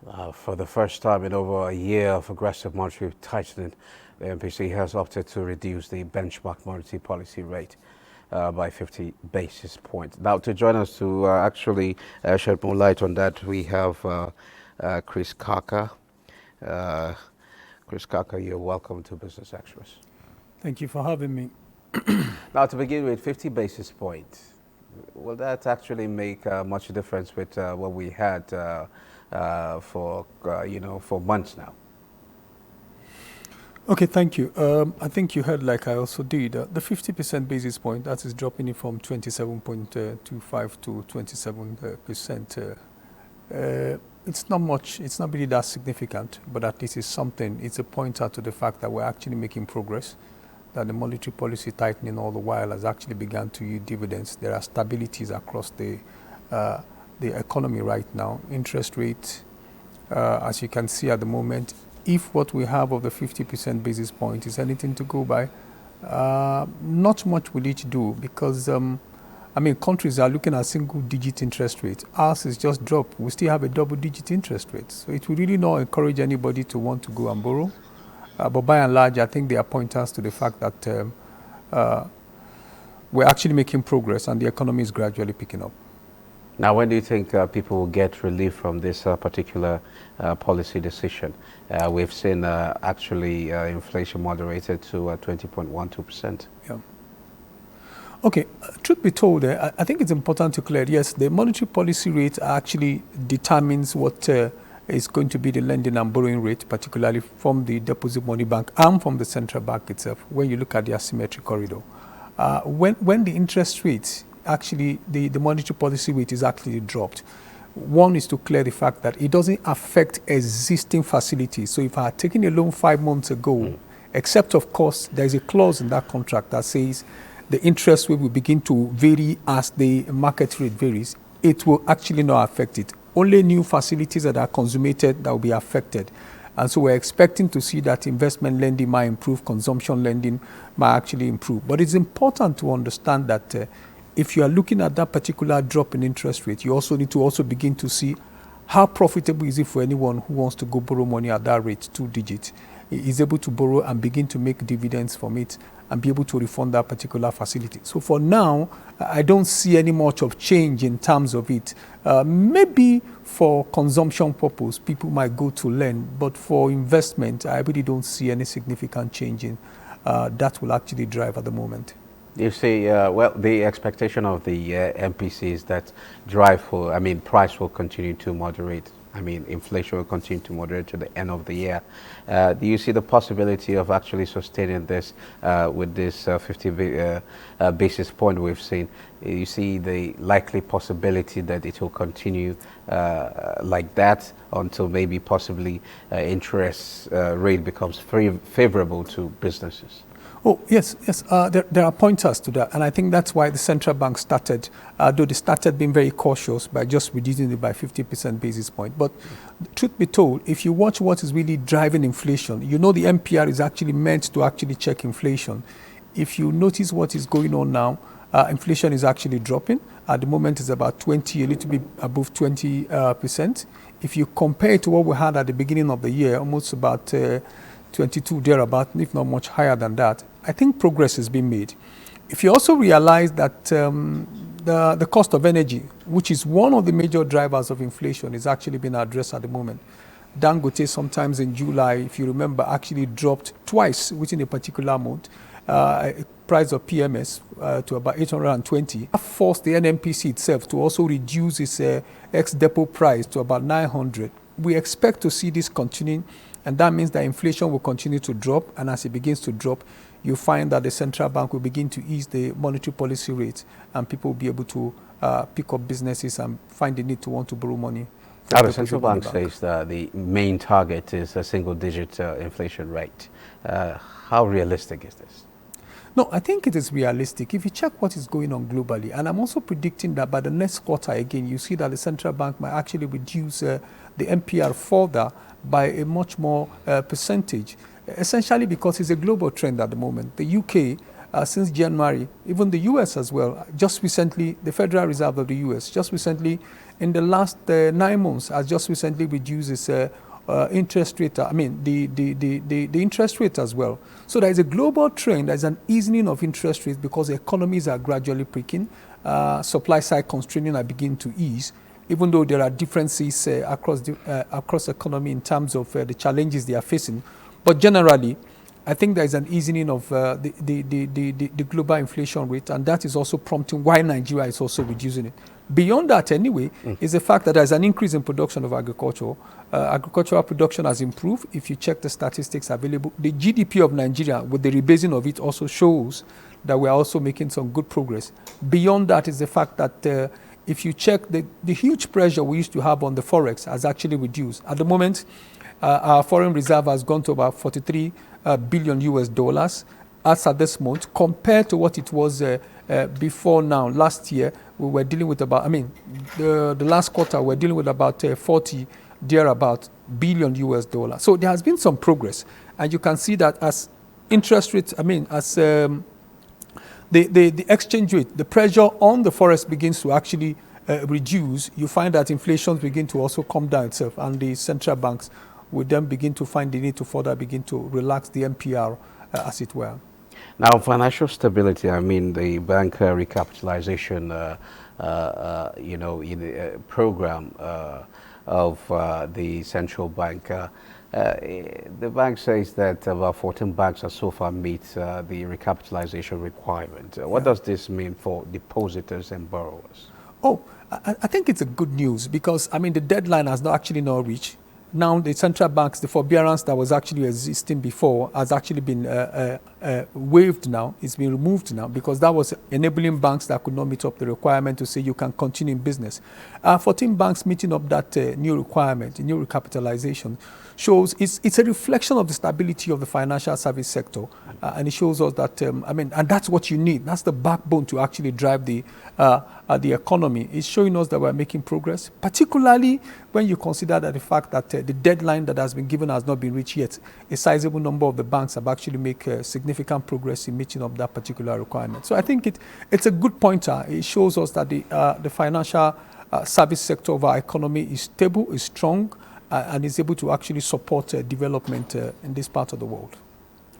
For the first time in over a year of aggressive monetary tightening, the MPC has opted to reduce the benchmark monetary policy rate by 50 basis points. Now, to join us to actually shed more light on that, we have Chris Kaka. Chris Kaka, you're welcome to Business Extras. Thank you for having me. Now, to begin with, 50 basis points. Will that actually make much difference with what we had for months now? Okay, thank you. I think you heard, like I also did, the 50% basis point, that is dropping it from 27.25 to 27%. It's not much, it's not really that significant, but at least it's something. It's a pointer to the fact that we're actually making progress, that the monetary policy tightening all the while has actually begun to yield dividends. There are stabilities across the economy right now. Interest rate, as you can see at the moment, if what we have of the 50% basis point is anything to go by, not much will it do because, countries are looking at single-digit interest rates. Ours is just dropped. We still have a double-digit interest rate. So it will really not encourage anybody to want to go and borrow. But by and large, I think they are pointers to the fact that we're actually making progress and the economy is gradually picking up. Now, when do you think people will get relief from this particular policy decision? We've seen actually inflation moderated to 20.12%. Yeah. Okay, truth be told, I think it's important to clear, yes, the monetary policy rate actually determines what is going to be the lending and borrowing rate, particularly from the deposit money bank and from the central bank itself, when you look at the asymmetric corridor. When the interest rates actually, the monetary policy rate is actually dropped. One is to clear the fact that it doesn't affect existing facilities. So if I had taken a loan 5 months ago, except of course, there's a clause in that contract that says the interest rate will begin to vary as the market rate varies, it will actually not affect it. Only new facilities that are consummated that will be affected. And so we're expecting to see that investment lending might improve, consumption lending might actually improve. But it's important to understand that if you are looking at that particular drop in interest rate, you also need to also begin to see how profitable is it for anyone who wants to go borrow money at that rate, 2 digits, is able to borrow and begin to make dividends from it and be able to refund that particular facility. So for now, I don't see any much of change in terms of it. Maybe for consumption purpose, people might go to lend, but for investment, I really don't see any significant change in that will actually drive at the moment. You see, the expectation of the MPC is that price will continue to moderate. Inflation will continue to moderate to the end of the year. Do you see the possibility of actually sustaining this with this 50 basis point we've seen? You see the likely possibility that it will continue like that until maybe possibly interest rate becomes favorable to businesses? Oh, yes. There are pointers to that. And I think that's why the central bank started, though they started being very cautious by just reducing it by 50% basis point. But truth be told, if you watch what is really driving inflation, you know the MPR is actually meant to actually check inflation. If you notice what is going on now, inflation is actually dropping. At the moment, it's about 20, a little bit above 20%. If you compare it to what we had at the beginning of the year, almost about 22 thereabout, if not much higher than that, I think progress has been made. If you also realize that the cost of energy, which is one of the major drivers of inflation, is actually being addressed at the moment. Dangote sometimes in July, if you remember, actually dropped twice within a particular month. Price of PMS to about 820. That forced the NMPC itself to also reduce its ex-depot price to about 900. We expect to see this continuing, and that means that inflation will continue to drop, and as it begins to drop, you find that the central bank will begin to ease the monetary policy rate, and people will be able to pick up businesses and find the need to want to borrow money. Now, the central bank says that the main target is a single-digit inflation rate. How realistic is this? No, I think it is realistic. If you check what is going on globally, and I'm also predicting that by the next quarter again, you see that the central bank might actually reduce the MPR further by a much more percentage, essentially because it's a global trend at the moment. The UK since January, even the U.S. as well, just recently, the Federal Reserve of the U.S., just recently, in the last 9 months, has just recently reduced its interest rate, the interest rate as well. So there is a global trend, there's an easing of interest rates because economies are gradually peaking, supply side constraining are beginning to ease, even though there are differences across economy in terms of the challenges they are facing. But generally, I think there is an easing of the global inflation rate, and that is also prompting why Nigeria is also reducing it. Beyond that, anyway, is the fact that there is an increase in production of agriculture. Agricultural production has improved. If you check the statistics available, the GDP of Nigeria, with the rebasing of it, also shows that we are also making some good progress. Beyond that is the fact that if you check the huge pressure we used to have on the forex has actually reduced. At the moment, our foreign reserve has gone to about 43 billion US dollars as at this month, compared to what it was before now. Last year, we were dealing with about, the last quarter, we're dealing with about 40 thereabout billion US dollars. So there has been some progress. And you can see that as interest rates, as the exchange rate, the pressure on the forex begins to actually reduce, you find that inflation begin to also come down itself, and the central banks will then begin to find the need to further begin to relax the MPR, as it were. Now, financial stability, the bank recapitalization, program of the central bank. The bank says that about 14 banks have so far meet the recapitalization requirement. What does this mean for depositors and borrowers? Oh, I think it's a good news because, the deadline has not actually not reached. Now, the central banks, the forbearance that was actually existing before has actually been waived now. It's been removed now because that was enabling banks that could not meet up the requirement to say you can continue in business. 14 banks meeting up that new requirement, new recapitalization, shows it's a reflection of the stability of the financial service sector. And it shows us that, and that's what you need. That's the backbone to actually drive the economy. It's showing us that we're making progress, particularly when you consider that the fact that the deadline that has been given has not been reached yet. A sizable number of the banks have actually made significant progress in meeting up that particular requirement. So I think it's a good pointer. It shows us that the financial service sector of our economy is stable, is strong, and is able to actually support development in this part of the world.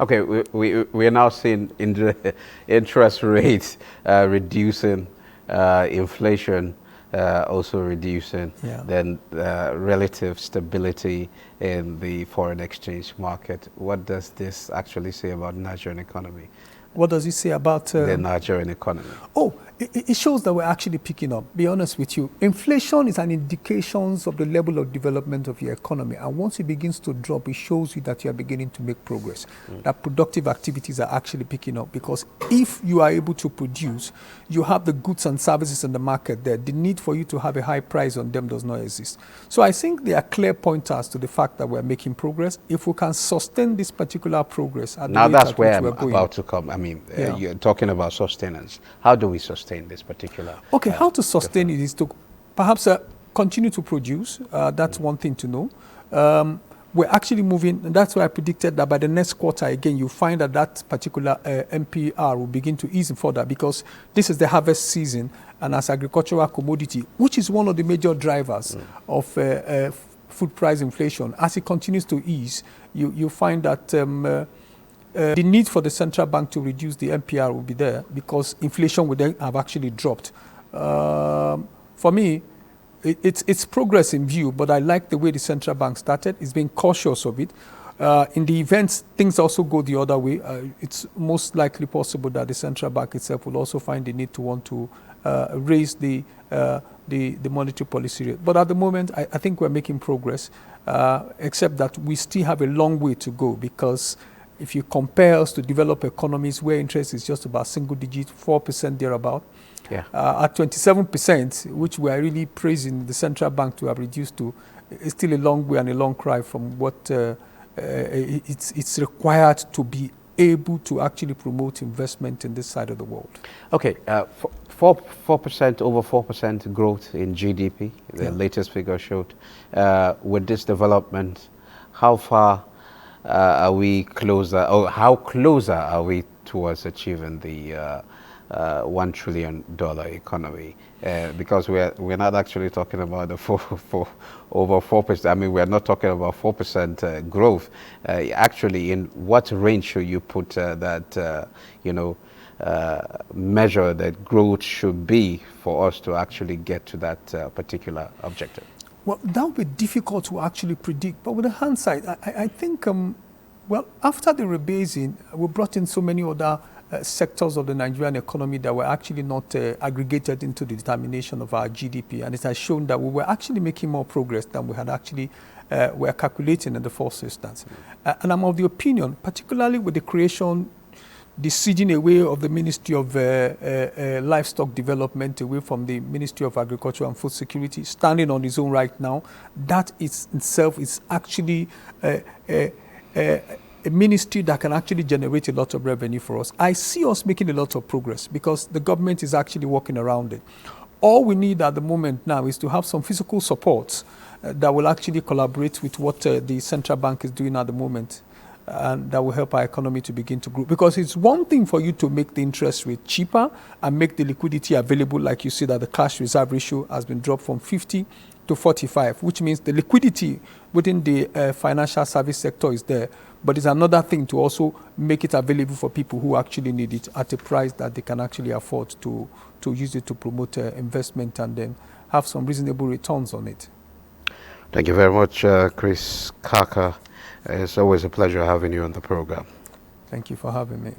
Okay, we are now seeing interest rates reducing, inflation also reducing, then relative stability in the foreign exchange market. What does this actually say about the Nigerian economy? What does it say about the Nigerian economy? Oh, it shows that we're actually picking up. Be honest with you, inflation is an indication of the level of development of your economy. And once it begins to drop, it shows you that you are beginning to make progress, that productive activities are actually picking up. Because if you are able to produce, you have the goods and services in the market there. The need for you to have a high price on them does not exist. So I think there are clear pointers to the fact that we're making progress. If we can sustain this particular progress, at now the that's where I'm going, about to come. You're talking about sustenance. How do we sustain this particular? Okay, how to sustain it is to perhaps continue to produce. That's one thing to know. We're actually moving, and that's why I predicted that by the next quarter, again, you find that particular MPR will begin to ease further because this is the harvest season, and as agricultural commodity, which is one of the major drivers of food price inflation, as it continues to ease, you find that the need for the central bank to reduce the MPR will be there because inflation would then have actually dropped. For me, it's progress in view, but I like the way the central bank started. It's being cautious of it. In the events, things also go the other way. It's most likely possible that the central bank itself will also find the need to want to raise the monetary policy rate. But at the moment, I think we're making progress, except that we still have a long way to go because if you compare us to developed economies where interest is just about single digit, 4% thereabout, at 27%, which we are really praising the central bank to have reduced to, it's still a long way and a long cry from what it's required to be able to actually promote investment in this side of the world. Okay, 4%, over 4% growth in GDP, the latest figure showed. With this development, how far are we closer, or how closer are we towards achieving the $1 trillion economy, because we're not actually talking about the over 4%. I mean, we're not talking about 4% growth. Actually, in what range should you put that measure that growth should be for us to actually get to that particular objective? Well, that would be difficult to actually predict, but with the hindsight, I think, well, after the rebasing, we brought in so many other sectors of the Nigerian economy that were actually not aggregated into the determination of our GDP, and it has shown that we were actually making more progress than we had actually were calculating in the first instance. And I'm of the opinion, particularly with the creation, the ceding away of the Ministry of Livestock Development away from the Ministry of Agriculture and Food Security, standing on its own right now, that itself is actually a ministry that can actually generate a lot of revenue for us. I see us making a lot of progress because the government is actually working around it. All we need at the moment now is to have some physical support that will actually collaborate with what the central bank is doing at the moment, and that will help our economy to begin to grow. Because it's one thing for you to make the interest rate cheaper and make the liquidity available, like you see that the cash reserve ratio has been dropped from 50 to 45, which means the liquidity within the financial service sector is there. But it's another thing to also make it available for people who actually need it at a price that they can actually afford to use it to promote investment and then have some reasonable returns on it. Thank you very much, Chris Kaka. It's always a pleasure having you on the program. Thank you for having me.